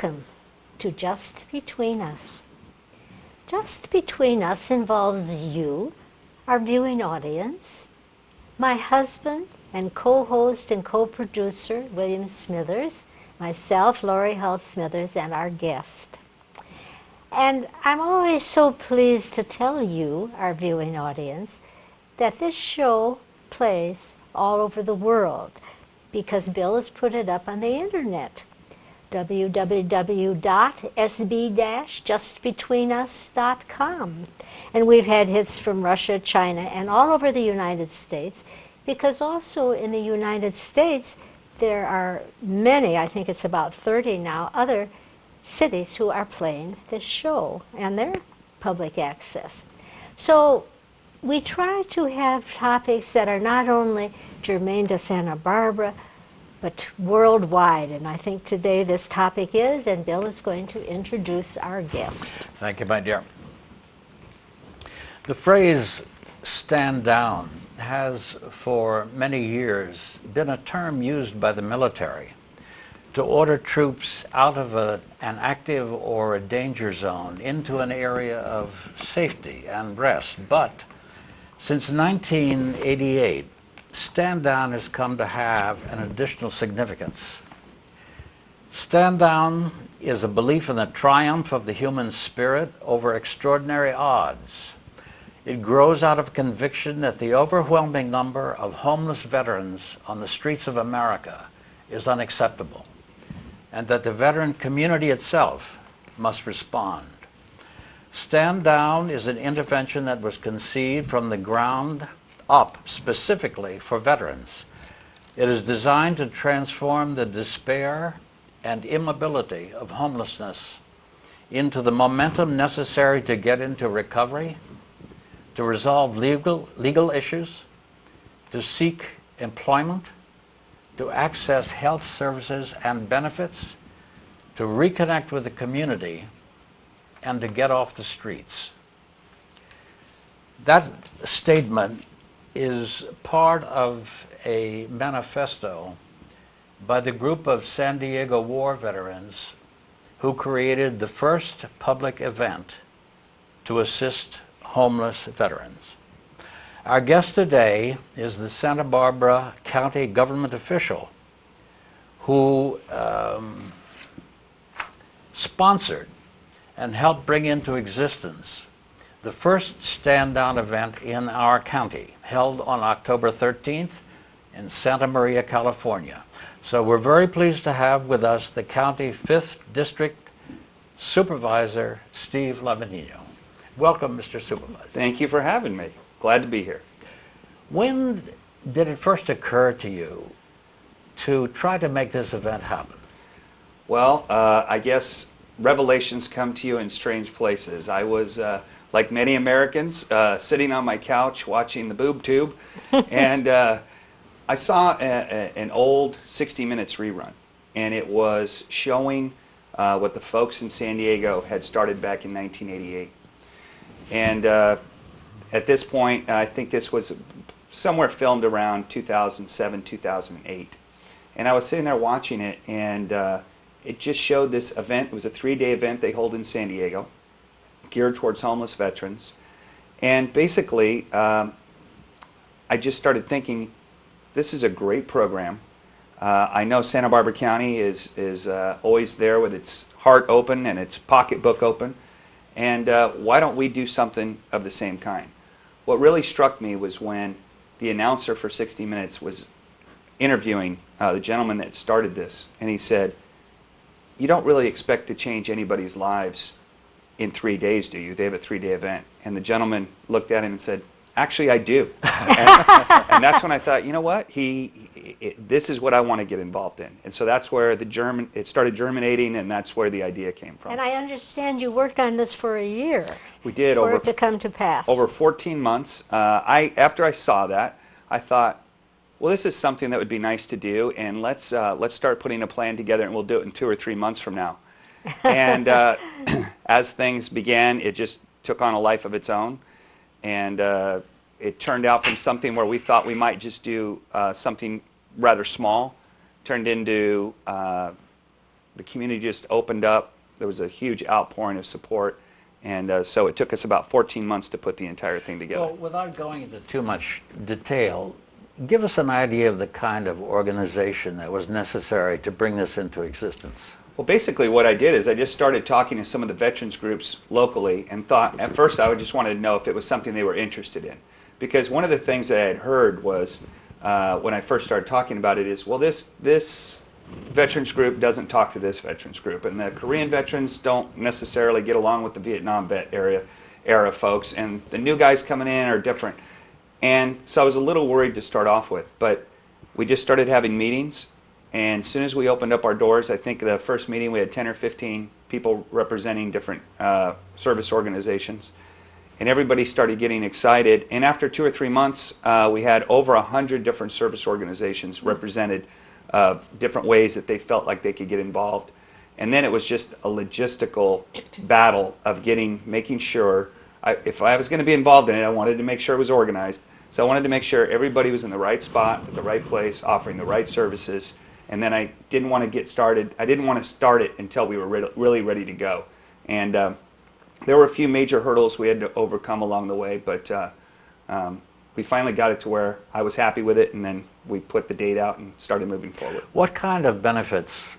Welcome to Just Between Us. Just Between Us involves you, our viewing audience, my husband and co-host and co-producer, William Smithers, myself, Lori Holt Smithers, and our guest. And I'm always so pleased to tell you, our viewing audience, that this show plays all over the world because Bill has put it up on the internet. www.sb-justbetweenus.com. And we've had hits from Russia, China, and all over the United States, because also in the United States there are many, I think it's about 30 now, other cities who are playing this show, and they're public access. So we try to have topics that are not only germane to Santa Barbara, but worldwide. And I think today this topic is, and Bill is going to introduce our guest. Thank you, my dear. The phrase "stand down" has for many years been a term used by the military to order troops out of an active or a danger zone into an area of safety and rest. But since 1988, stand down has come to have an additional significance. Stand down is a belief in the triumph of the human spirit over extraordinary odds. It grows out of conviction that the overwhelming number of homeless veterans on the streets of America is unacceptable, and that the veteran community itself must respond. Stand down is an intervention that was conceived from the ground up specifically for veterans. It is designed to transform the despair and immobility of homelessness into the momentum necessary to get into recovery, to resolve legal issues, to seek employment, to access health services and benefits, to reconnect with the community, and to get off the streets. That statement is part of a manifesto by the group of San Diego war veterans who created the first public event to assist homeless veterans. Our guest today is the Santa Barbara County government official who sponsored and helped bring into existence the first Stand Down event in our county, held on October 13th in Santa Maria, California. So we're very pleased to have with us the County 5th District Supervisor, Steve Lavagnino. Welcome, Mr. Supervisor. Thank you for having me. Glad to be here. When did it first occur to you to try to make this event happen? Well, I guess revelations come to you in strange places. I was, like many Americans, sitting on my couch watching the boob tube, and I saw an old 60 Minutes rerun, and it was showing what the folks in San Diego had started back in 1988. And at this point, I think this was somewhere filmed around 2007, 2008. And I was sitting there watching it, and it just showed this event. It was a 3-day event they hold in San Diego, geared towards homeless veterans. And basically, I just started thinking, this is a great program. I know Santa Barbara County is always there with its heart open and its pocketbook open. And why don't we do something of the same kind? What really struck me was when the announcer for 60 Minutes was interviewing the gentleman that started this, and he said, "You don't really expect to change anybody's lives in 3 days, do you? They have a 3-day event." And the gentleman looked at him and said, "Actually, I do." And that's when I thought, you know what? This is what I want to get involved in. And so that's where it started germinating, and that's where the idea came from. And I understand you worked on this for a year. We did. For it to come to pass. Over 14 months. After I saw that, I thought, well, this is something that would be nice to do, and let's start putting a plan together, and we'll do it in 2 or 3 months from now. And as things began, it just took on a life of its own, and it turned out from something where we thought we might just do something rather small, turned into the the community just opened up. There was a huge outpouring of support, and so it took us about 14 months to put the entire thing together. Well, without going into too much detail, give us an idea of the kind of organization that was necessary to bring this into existence. Well, basically what I did is I just started talking to some of the veterans groups locally and thought, at first I just wanted to know if it was something they were interested in. Because one of the things that I had heard was, when I first started talking about it is, well, this veterans group doesn't talk to this veterans group, and the Korean veterans don't necessarily get along with the Vietnam vet era folks, and the new guys coming in are different. And so I was a little worried to start off with, but we just started having meetings, and as soon as we opened up our doors, I think the first meeting we had 10 or 15 people representing different service organizations, and everybody started getting excited. And after 2 or 3 months, we had over 100 different service organizations represented of different ways that they felt like they could get involved. And then it was just a logistical battle of making sure, if I was going to be involved in it, I wanted to make sure it was organized. So I wanted to make sure everybody was in the right spot, at the right place, offering the right services. And then I didn't want to get started. I didn't want to start it until we were really ready to go. And there were a few major hurdles we had to overcome along the way, but we finally got it to where I was happy with it, and then we put the date out and started moving forward. What kind of benefits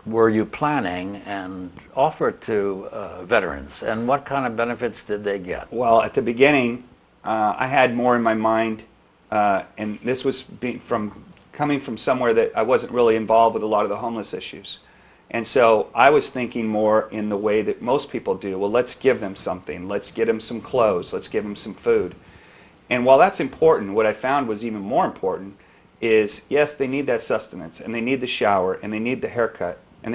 were you planning and offered to veterans, and what kind of benefits did they get? Well, at the beginning, I had more in my mind, and this was coming from somewhere that I wasn't really involved with a lot of the homeless issues. And so I was thinking more in the way that most people do. Well, let's give them something. Let's get them some clothes. Let's give them some food. And while that's important, what I found was even more important is, yes, they need that sustenance, and they need the shower, and they need the haircut, and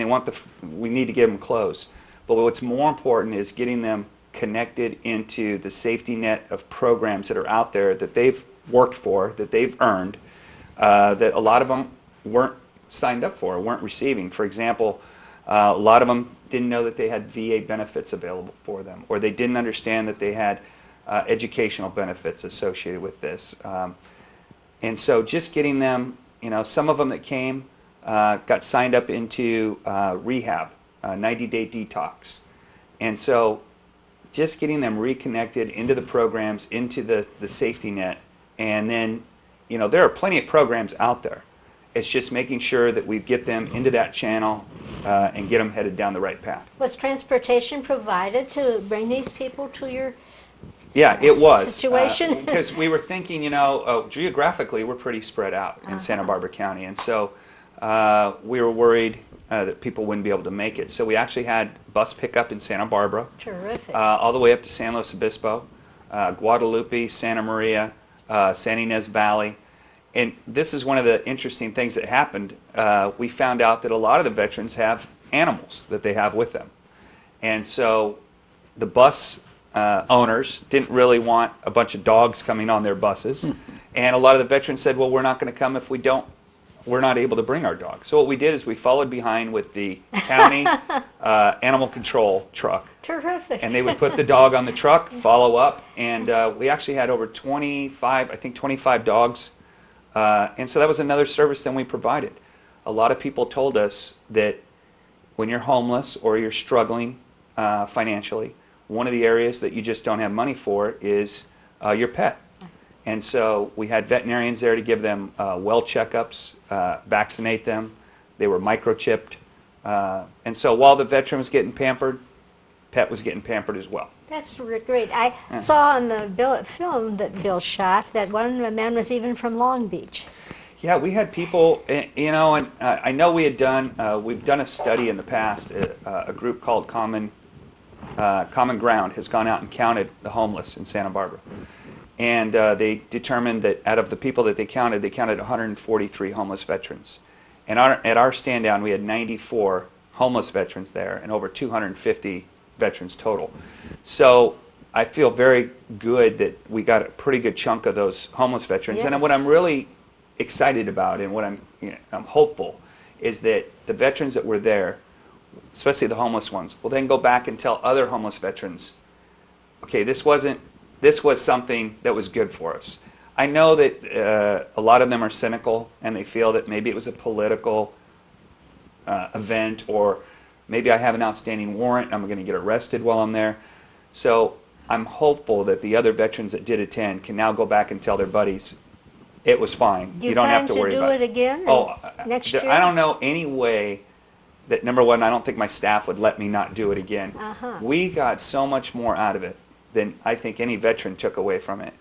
we need to give them clothes. But what's more important is getting them connected into the safety net of programs that are out there that they've worked for, that they've earned, that a lot of them weren't signed up for, weren't receiving. For example, a lot of them didn't know that they had VA benefits available for them, or they didn't understand that they had educational benefits associated with this. And so just getting them, some of them that came got signed up into rehab, 90-day detox. And so just getting them reconnected into the programs, into the safety net, and then, there are plenty of programs out there. It's just making sure that we get them into that channel and get them headed down the right path. Was transportation provided to bring these people to your Yeah, it was. situation? Because we were thinking, geographically we're pretty spread out in Santa Barbara County, and so we were worried that people wouldn't be able to make it. So we actually had bus pickup in Santa Barbara. Terrific. All the way up to San Luis Obispo, Guadalupe, Santa Maria, San Ynez Valley. And this is one of the interesting things that happened. We found out that a lot of the veterans have animals that they have with them. And so the bus owners didn't really want a bunch of dogs coming on their buses. And a lot of the veterans said, well, we're not going to come if we're not able to bring our dog. So what we did is we followed behind with the county animal control truck. Terrific. And they would put the dog on the truck, follow up, and we actually had over 25 dogs. And so that was another service that we provided. A lot of people told us that when you're homeless or you're struggling financially, one of the areas that you just don't have money for is your pet. And so we had veterinarians there to give them well checkups, vaccinate them. They were microchipped. And so while the veteran was getting pampered, pet was getting pampered as well. That's great. I saw on the film that Bill shot that one man was even from Long Beach. Yeah, we had people, and I know we've done a study in the past. A group called Common Ground has gone out and counted the homeless in Santa Barbara. And they determined that out of the people that they counted 143 homeless veterans. And at our stand down, we had 94 homeless veterans there and over 250 veterans total. So I feel very good that we got a pretty good chunk of those homeless veterans. Yes. And what I'm really excited about and what I'm hopeful is that the veterans that were there, especially the homeless ones, will then go back and tell other homeless veterans, okay, this was something that was good for us. I know that a lot of them are cynical and they feel that maybe it was a political event or Maybe I have an outstanding warrant and I'm going to get arrested while I'm there. So I'm hopeful that the other veterans that did attend can now go back and tell their buddies, it was fine. Do you don't have plan to worry do about it again next year? I don't know any way that, number one, I don't think my staff would let me not do it again. We got so much more out of it than I think any veteran took away from it.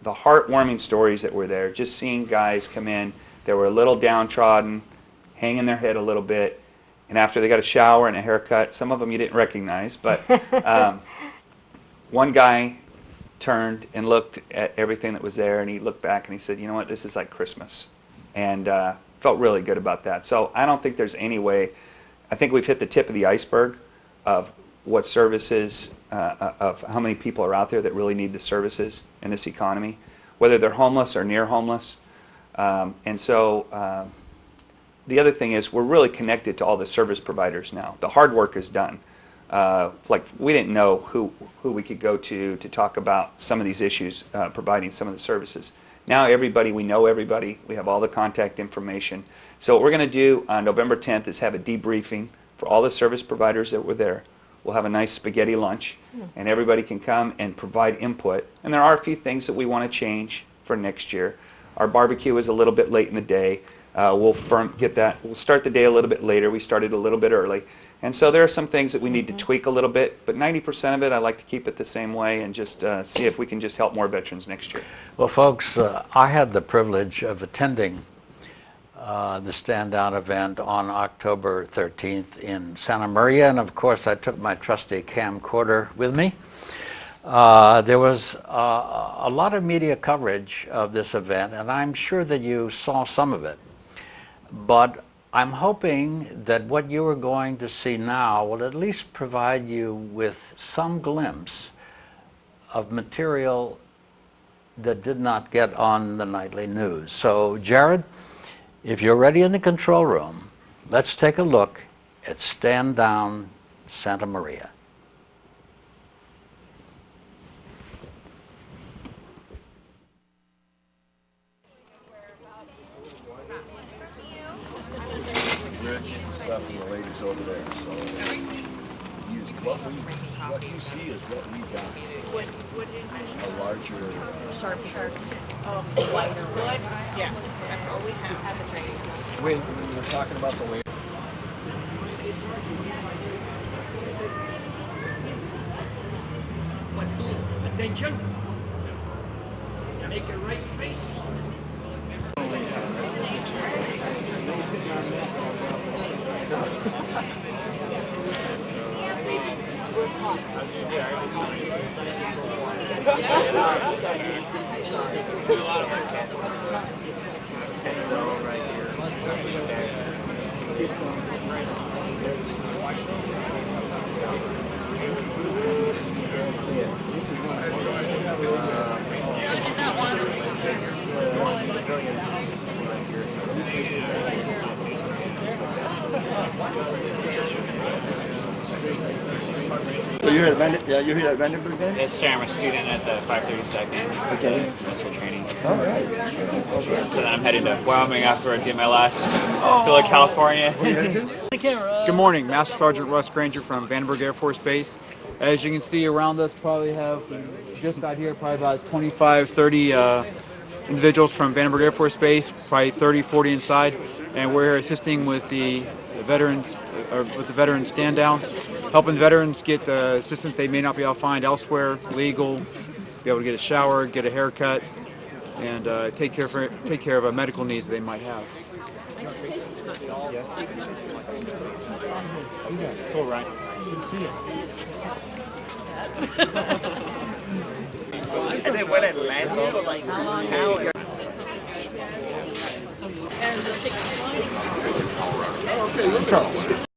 The heartwarming stories that were there, just seeing guys come in, they were a little downtrodden, hanging their head a little bit, and after they got a shower and a haircut, some of them you didn't recognize, but one guy turned and looked at everything that was there, and he looked back and he said, you know what, this is like Christmas, and felt really good about that. So I don't think there's any way. I think we've hit the tip of the iceberg of what services, of how many people are out there that really need the services in this economy, whether they're homeless or near homeless. And so the other thing is we're really connected to all the service providers now. The hard work is done. Like we didn't know who we could go to talk about some of these issues, providing some of the services. Now everybody, we know everybody. We have all the contact information. So what we're going to do on November 10th is have a debriefing for all the service providers that were there. We'll have a nice spaghetti lunch, and everybody can come and provide input. And there are a few things that we want to change for next year. Our barbecue is a little bit late in the day. We'll start the day a little bit later. We started a little bit early. And so there are some things that we need to tweak a little bit, but 90% of it I like to keep it the same way and just see if we can just help more veterans next year. Well, folks, I had the privilege of attending the Stand Down event on October 13th in Santa Maria, and of course I took my trusty camcorder with me. There was a lot of media coverage of this event, and I'm sure that you saw some of it. But I'm hoping that what you are going to see now will at least provide you with some glimpse of material that did not get on the nightly news. So, Jared, if you're ready in the control room, let's take a look at Stand Down Santa Maria. Stuff and the ladies over there. So what you see is what we got. A larger, sharp. Lighter wood. Yes, that's all we have at the training. we were talking about the way. Attention. Make a right face. So you're at you're here at Vandenberg then? Yes, sir. I'm a student at the 532nd Okay. missile training. All right. Okay. So then I'm headed to Wyoming after I do my last Philly, California. Good morning, Master Sergeant Russ Granger from Vandenberg Air Force Base. As you can see around us, probably have just got here probably about 25, 30 individuals from Vandenberg Air Force Base, probably 30, 40 inside, and we're here assisting with the veterans, stand down, helping veterans get the assistance they may not be able to find elsewhere, legal, be able to get a shower, get a haircut, and take care of medical needs they might have. Cool, right? And then when it lands, like how? And they'll take